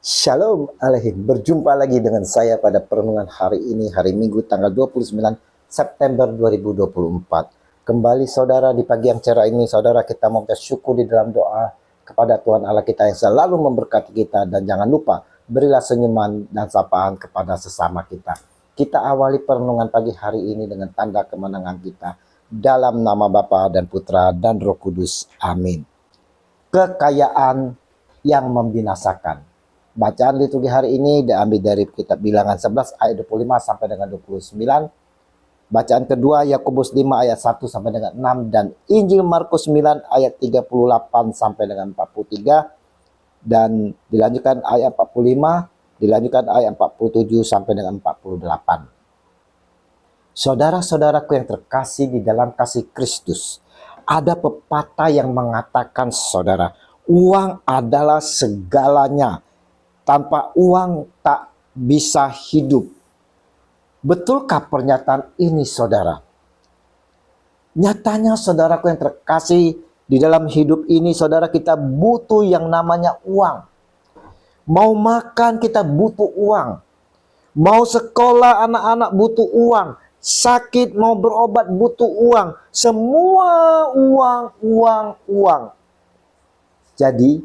Shalom Alaikum, berjumpa lagi dengan saya pada perenungan hari ini, hari Minggu tanggal 29 September 2024. Kembali saudara, di pagi yang cerah ini saudara, kita mau bersyukur di dalam doa kepada Tuhan Allah kita yang selalu memberkati kita. Dan jangan lupa, berilah senyuman dan sapaan kepada sesama kita. Kita awali perenungan pagi hari ini dengan tanda kemenangan kita. Dalam nama Bapa dan Putra dan Roh Kudus, amin. Kekayaan yang membinasakan. Bacaan liturgi hari ini diambil dari kitab Bilangan 11 ayat 25 sampai dengan 29. Bacaan kedua Yakobus 5 ayat 1 sampai dengan 6 dan Injil Markus 9 ayat 38 sampai dengan 43 dan dilanjutkan ayat 45, dilanjutkan ayat 47 sampai dengan 48. Saudara-saudaraku yang terkasih di dalam kasih Kristus, ada pepatah yang mengatakan saudara, uang adalah segalanya. Tanpa uang tak bisa hidup. Betulkah pernyataan ini saudara? Nyatanya saudaraku yang terkasih, di dalam hidup ini saudara, kita butuh yang namanya uang. Mau makan kita butuh uang. Mau sekolah anak-anak butuh uang. Sakit mau berobat butuh uang. Semua uang. Jadi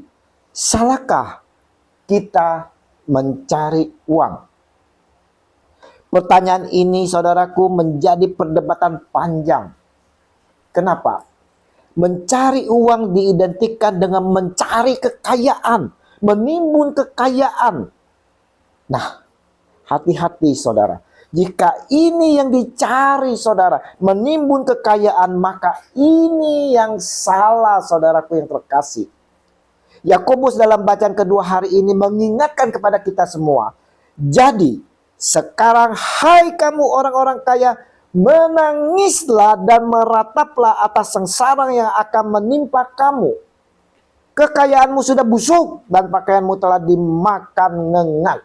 salahkah kita mencari uang? Pertanyaan ini saudaraku menjadi perdebatan panjang. Kenapa? Mencari uang diidentikan dengan mencari kekayaan, menimbun kekayaan. Nah, hati-hati saudara. Jika ini yang dicari saudara, menimbun kekayaan, maka ini yang salah saudaraku yang terkasih. Yakobus dalam bacaan kedua hari ini mengingatkan kepada kita semua. Jadi, sekarang hai kamu orang-orang kaya, menangislah dan merataplah atas sengsara yang akan menimpa kamu. Kekayaanmu sudah busuk dan pakaianmu telah dimakan ngengat.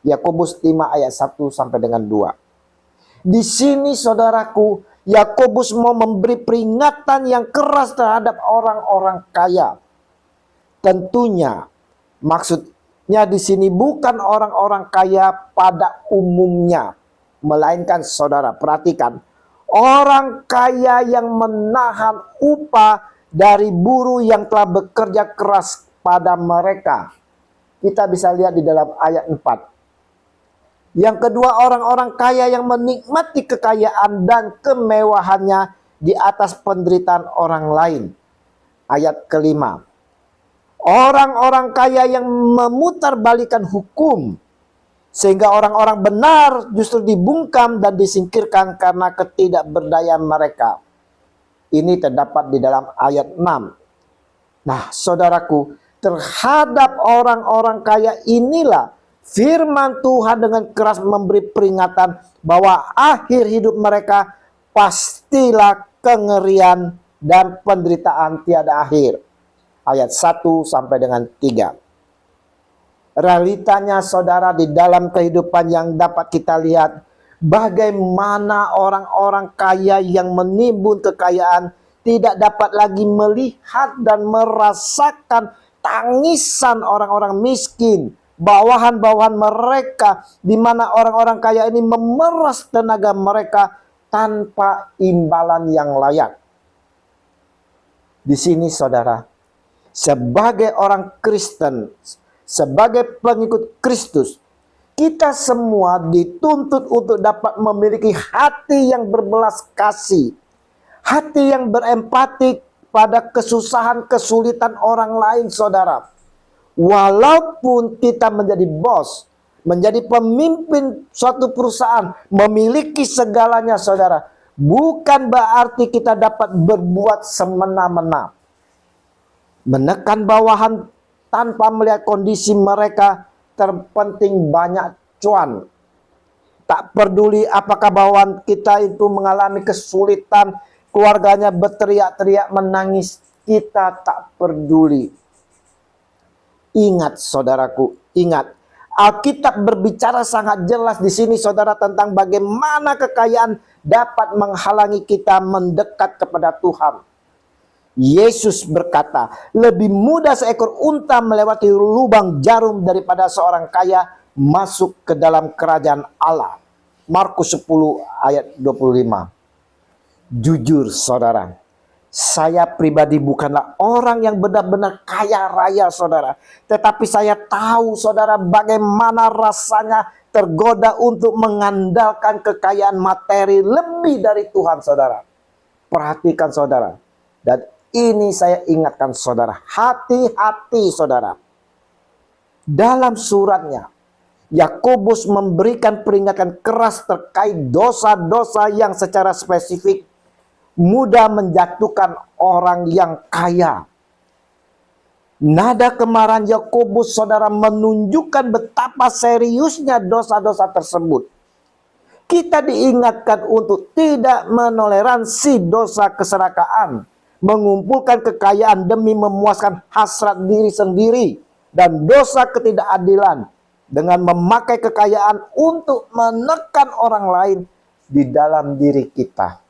Yakobus 5 ayat 1 sampai dengan 2. Di sini saudaraku, Yakobus mau memberi peringatan yang keras terhadap orang-orang kaya. Tentunya maksudnya di sini bukan orang-orang kaya pada umumnya, melainkan saudara perhatikan, orang kaya yang menahan upah dari buruh yang telah bekerja keras pada mereka. Kita bisa lihat di dalam ayat 4. Yang kedua, orang-orang kaya yang menikmati kekayaan dan kemewahannya di atas penderitaan orang lain. Ayat kelima. Orang-orang kaya yang memutarbalikkan hukum, sehingga orang-orang benar justru dibungkam dan disingkirkan karena ketidakberdayaan mereka. Ini terdapat di dalam ayat 6. Nah, saudaraku, terhadap orang-orang kaya inilah firman Tuhan dengan keras memberi peringatan bahwa akhir hidup mereka pastilah kengerian dan penderitaan tiada akhir. Ayat 1 sampai dengan 3. Realitanya saudara, di dalam kehidupan yang dapat kita lihat, bagaimana orang-orang kaya yang menimbun kekayaan tidak dapat lagi melihat dan merasakan tangisan orang-orang miskin, bawahan-bawahan mereka, di mana orang-orang kaya ini memeras tenaga mereka tanpa imbalan yang layak. Di sini saudara, sebagai orang Kristen, sebagai pengikut Kristus, kita semua dituntut untuk dapat memiliki hati yang berbelas kasih, hati yang berempati pada kesusahan, kesulitan orang lain saudara. Walaupun kita menjadi bos, menjadi pemimpin suatu perusahaan, memiliki segalanya saudara, bukan berarti kita dapat berbuat semena-mena, menekan bawahan tanpa melihat kondisi mereka. Terpenting banyak cuan. Tak peduli apakah bawahan kita itu mengalami kesulitan, keluarganya berteriak-teriak menangis, kita tak peduli. Ingat saudaraku, ingat, Alkitab berbicara sangat jelas di sini saudara tentang bagaimana kekayaan dapat menghalangi kita mendekat kepada Tuhan. Yesus berkata, lebih mudah seekor unta melewati lubang jarum daripada seorang kaya masuk ke dalam kerajaan Allah. Markus 10 ayat 25. Jujur saudara, saya pribadi bukanlah orang yang benar-benar kaya raya saudara. Tetapi saya tahu saudara bagaimana rasanya tergoda untuk mengandalkan kekayaan materi lebih dari Tuhan saudara. Perhatikan saudara. Dan ini saya ingatkan saudara, hati-hati saudara. Dalam suratnya, Yakobus memberikan peringatan keras terkait dosa-dosa yang secara spesifik mudah menjatuhkan orang yang kaya. Nada kemarahan Yakobus saudara menunjukkan betapa seriusnya dosa-dosa tersebut. Kita diingatkan untuk tidak menoleransi dosa keserakahan, mengumpulkan kekayaan demi memuaskan hasrat diri sendiri, dan dosa ketidakadilan dengan memakai kekayaan untuk menekan orang lain di dalam diri kita.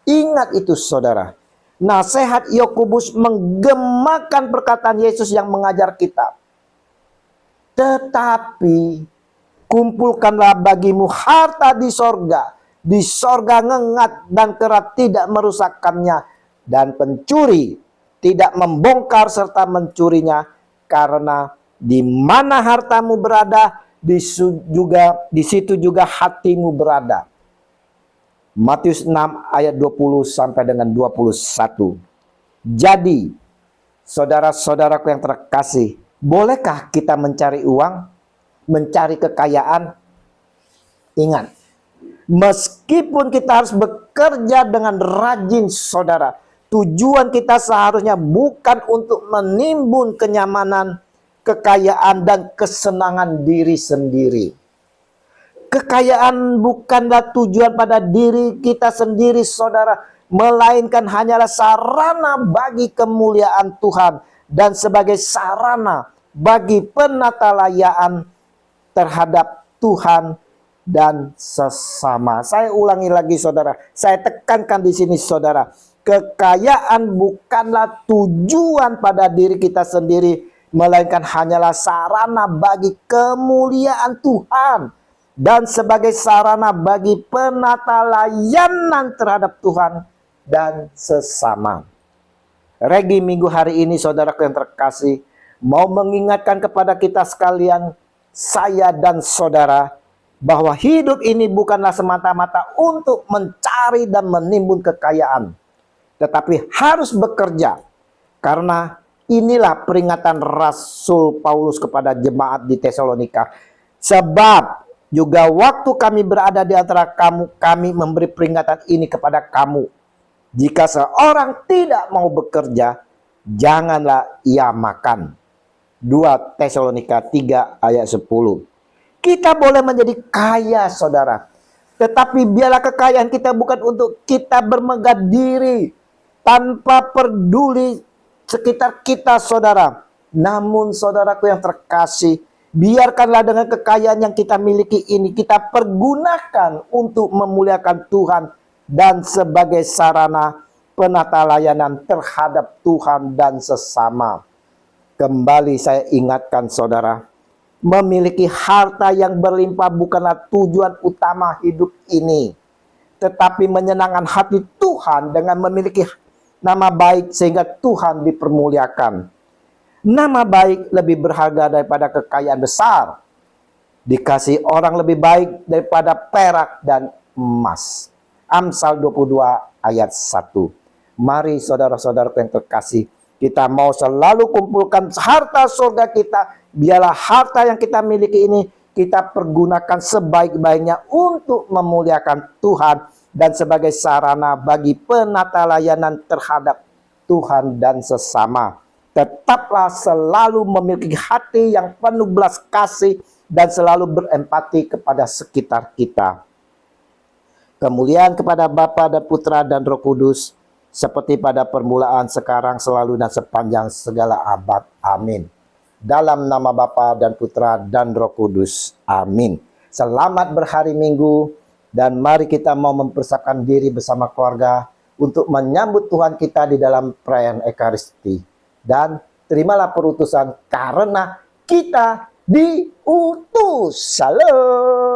Ingat itu saudara. Nasihat Yakobus menggemakan perkataan Yesus yang mengajar kita. Tetapi kumpulkanlah bagimu harta di sorga. Di sorga ngengat dan kera tidak merusakkannya, dan pencuri tidak membongkar serta mencurinya. Karena di mana hartamu berada, di situ juga hatimu berada. Matius 6 ayat 20 sampai dengan 21. Jadi, saudara-saudaraku yang terkasih, bolehkah kita mencari uang, mencari kekayaan? Ingat, meskipun kita harus bekerja dengan rajin saudara, tujuan kita seharusnya bukan untuk menimbun kenyamanan, kekayaan, dan kesenangan diri sendiri. Kekayaan bukanlah tujuan pada diri kita sendiri saudara, melainkan hanyalah sarana bagi kemuliaan Tuhan dan sebagai sarana bagi penatalayaan terhadap Tuhan dan sesama. Saya ulangi lagi saudara, saya tekankan di sini saudara, kekayaan bukanlah tujuan pada diri kita sendiri, melainkan hanyalah sarana bagi kemuliaan Tuhan dan sebagai sarana bagi penatalayanan terhadap Tuhan dan sesama. Regi minggu hari ini saudaraku yang terkasih, mau mengingatkan kepada kita sekalian, saya dan saudara, bahwa hidup ini bukanlah semata-mata untuk mencari dan menimbun kekayaan, tetapi harus bekerja. Karena inilah peringatan Rasul Paulus kepada jemaat di Tesalonika. Sebab juga waktu kami berada di antara kamu, kami memberi peringatan ini kepada kamu. Jika seorang tidak mau bekerja, janganlah ia makan. 2 Tesalonika 3 ayat 10. Kita boleh menjadi kaya saudara, tetapi biarlah kekayaan kita bukan untuk kita bermegah diri tanpa peduli sekitar kita saudara. Namun saudaraku yang terkasih, biarkanlah dengan kekayaan yang kita miliki ini kita pergunakan untuk memuliakan Tuhan dan sebagai sarana penatalayanan terhadap Tuhan dan sesama. Kembali saya ingatkan saudara, memiliki harta yang berlimpah bukanlah tujuan utama hidup ini, tetapi menyenangkan hati Tuhan dengan memiliki nama baik sehingga Tuhan dipermuliakan. Nama baik lebih berharga daripada kekayaan besar. Dikasih orang lebih baik daripada perak dan emas. Amsal 22 ayat 1. Mari saudara-saudaraku yang terkasih, kita mau selalu kumpulkan harta surga kita. Biarlah harta yang kita miliki ini kita pergunakan sebaik-baiknya untuk memuliakan Tuhan dan sebagai sarana bagi penatalayanan terhadap Tuhan dan sesama. Tetaplah selalu memiliki hati yang penuh belas kasih dan selalu berempati kepada sekitar kita. Kemuliaan kepada Bapa dan Putra dan Roh Kudus, seperti pada permulaan, sekarang, selalu, dan sepanjang segala abad. Amin. Dalam nama Bapa dan Putra dan Roh Kudus. Amin. Selamat berhari Minggu, dan mari kita mau mempersiapkan diri bersama keluarga untuk menyambut Tuhan kita di dalam perayaan Ekaristi. Dan terimalah perutusan karena kita diutus. Salam.